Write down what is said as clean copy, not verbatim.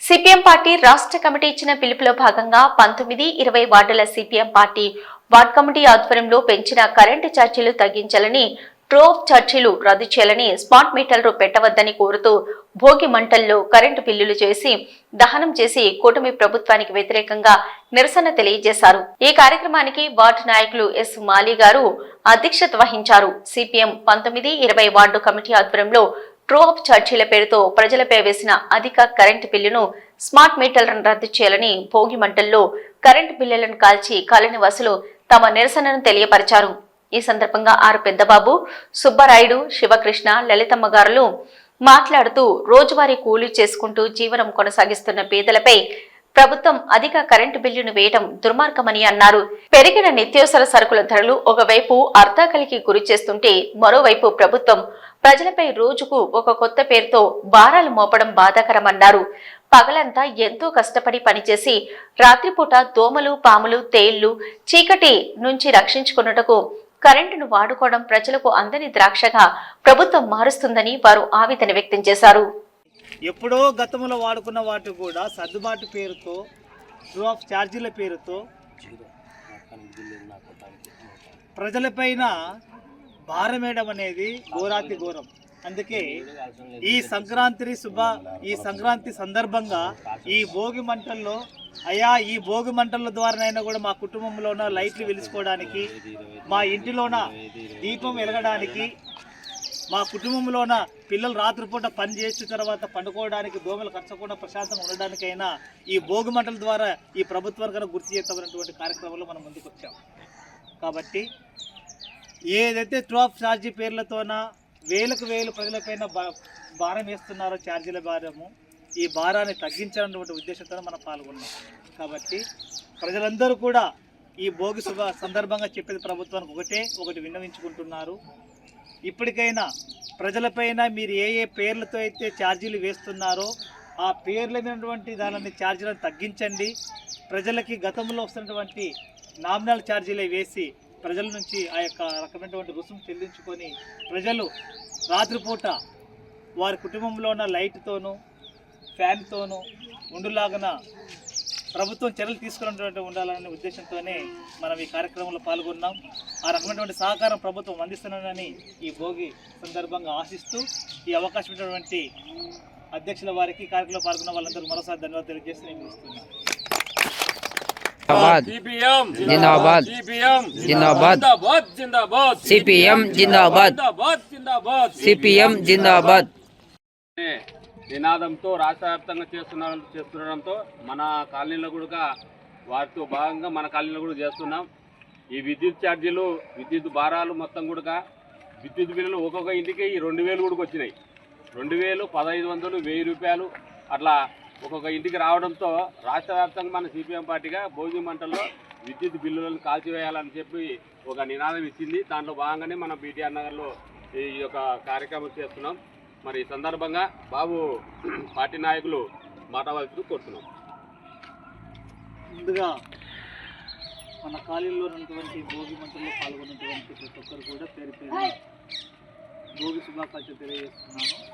CPM party రాష్ట్ర committee ఇచ్చిన పిలుపులో భాగంగా 19, 20 వార్డుల సిపిఎం పార్టీ వార్డ్ కమిటీ ఆధ్వర్యంలో పెంచిన కరెంటు ఛార్జీలు తగ్గించాలని, ట్రోప్ ఛార్జీలు రద్దు చేయాలని, స్మార్ట్ మీటర్లు పెట్టవద్దని కోరుతూ భోగి మంటల్లో కరెంటు బిల్లులు చేసి దహనం చేసి కూటమి ప్రభుత్వానికి వ్యతిరేకంగా నిరసన తెలియజేశారు. ఈ కార్యక్రమానికి వార్డు నాయకులు ఎస్ మాలి గారు అధ్యక్షత వహించారు. సిపిఎం 19, 20 వార్డు కమిటీ ఆధ్వర్యంలో ట్రోప్ ఛార్జీల పేరుతో ప్రజలపై వేసిన అధిక కరెంటు బిల్లును, స్మార్ట్ మీటర్లను రద్దు చేయాలని భోగి మంటల్లో కరెంటు బిల్లులను కాల్చి కాలనీ వాసులు తమ నిరసనను తెలియపరిచారు. ఈ సందర్భంగా ఆర్ పెద్దబాబు, సుబ్బరాయుడు, శివకృష్ణ, లలితమ్మ గారులు మాట్లాడుతూ రోజువారీ కూలీ చేసుకుంటూ జీవనం కొనసాగిస్తున్న పేదలపై ప్రభుత్వం అధిక కరెంటు బిల్లును వేయడం దుర్మార్గమని అన్నారు. పెరిగిన నిత్యావసర సరుకుల ధరలు ఒకవైపు అర్ధాకలికి గురి చేస్తుంటే మరోవైపు ప్రభుత్వం ప్రజలపై రోజుకు ఒక కొత్త పేరుతో భారాలు మోపడం బాధాకరమన్నారు. పగలంతా ఎంతో కష్టపడి పనిచేసి రాత్రిపూట దోమలు, పాములు, తేళ్లు, చీకటి నుంచి రక్షించుకున్నటకు కరెంటును వాడుకోవడం ప్రజలకు అందని ద్రాక్షగా ప్రభుత్వం మారుస్తుందని వారు ఆవేదన వ్యక్తం చేశారు. ఎప్పుడో గతంలో వాడుకున్న వాటి కూడా సర్దుబాటు పేరుతో, డ్రాప్ ఛార్జీల పేరుతో ప్రజలపైన భారమేయడం అనేది ఘోరాతి ఘోరం. అందుకే ఈ సంక్రాంతి సందర్భంగా ఈ భోగి మంటల్లో ఈ భోగి మంటల ద్వారానైనా కూడా మా కుటుంబంలోన లైట్లు వెలుసుకోవడానికి, మా ఇంటిలోన దీపం వెలగడానికి, మా కుటుంబంలోన పిల్లలు రాత్రిపూట పని చేసిన తర్వాత పండుకోవడానికి, దోమలు కచ్చకుండా ప్రశాంతంగా ఉండడానికైనా ఈ భోగి మంటల ద్వారా ఈ ప్రభుత్వానికి గుర్తు చేస్తామన్నటువంటి కార్యక్రమంలో మనం ముందుకు వచ్చాం. కాబట్టి ఏదైతే ట్రాప్ ఛార్జీ పేర్లతోన వేలకు వేలు ప్రజలపైన భారం వేస్తున్నారో, ఛార్జీల భారము, ఈ భారాన్ని తగ్గించాలన్నటువంటి ఉద్దేశంతో మనం పాల్గొన్నాం. కాబట్టి ప్రజలందరూ కూడా ఈ భోగి శుభ సందర్భంగా చెప్పేది ప్రభుత్వానికి ఒకటి విన్నవించుకుంటున్నారు. ఇప్పటికైనా ప్రజలపైన మీరు ఏ పేర్లతో అయితే ఛార్జీలు వేస్తున్నారో ఆ పేర్ల మీదటువంటి దానిని ఛార్జీలను తగ్గించండి. ప్రజలకి గతంలో వస్తున్నటువంటి నామినల్ ఛార్జీలే వేసి ప్రజల నుంచి ఆ యొక్క రకమైనటువంటి రుసుము చెల్లించుకొని ప్రజలు రాత్రిపూట వారి కుటుంబంలో ఉన్న లైట్తోనూ ఫ్యాన్తోనూ ఉండులాగన ప్రభుత్వం చర్యలు తీసుకున్నటువంటి ఉండాలనే ఉద్దేశంతోనే మనం ఈ కార్యక్రమంలో పాల్గొన్నాం. ఆ రకమైనటువంటి సహకారం ప్రభుత్వం అందిస్తున్నానని ఈ భోగి సందర్భంగా ఆశిస్తూ ఈ అవకాశం ఇచ్చినటువంటి అధ్యక్షుల వారికి, కార్యక్రమంలో పాల్గొన్న వాళ్ళందరూ మరోసారి ధన్యవాదాలు తెలియజేస్తూ నేను ముగిస్తున్నాను. जिंदाबाद जिंदाबाद सीपीएम जिंदाबाद सीपीएम जिंदाबाद నినాదంతో రాష్ట్ర వ్యాప్తంగా చేస్తుండడంతో మన కాలనీలో కూడా వాటితో భాగంగా మన కాలనీలో కూడా చేస్తున్నాం. ఈ విద్యుత్ ఛార్జీలు, విద్యుత్ భారాలు మొత్తం కూడా విద్యుత్ బిల్లులు ఒక్కొక్క ఇంటికి 2000 కూడా వచ్చినాయి. 2000, 1500, 1000 రూపాయలు అట్లా ఒక్కొక్క ఇంటికి రావడంతో రాష్ట్ర వ్యాప్తంగా మన సిపిఎం పార్టీగా భోగి మంటల్లో విద్యుత్ బిల్లులను కాల్చివేయాలని చెప్పి ఒక నినాదం ఇచ్చింది. దాంట్లో భాగంగానే మనం బీటీఆర్ నగర్లో ఈ యొక్క కార్యక్రమం చేస్తున్నాం. మరి ఈ సందర్భంగా బాబు పార్టీ నాయకులు మాట్లాడాల్సి కోరుతున్నాం. ముందుగా మన కాలనీలో ఉన్నటువంటి భోగి మంటల్లో పాల్గొన్నటువంటి ప్రతి ఒక్కరు కూడా పేరు భోగి శుభాకాంక్షలు తెలియజేస్తున్నాను.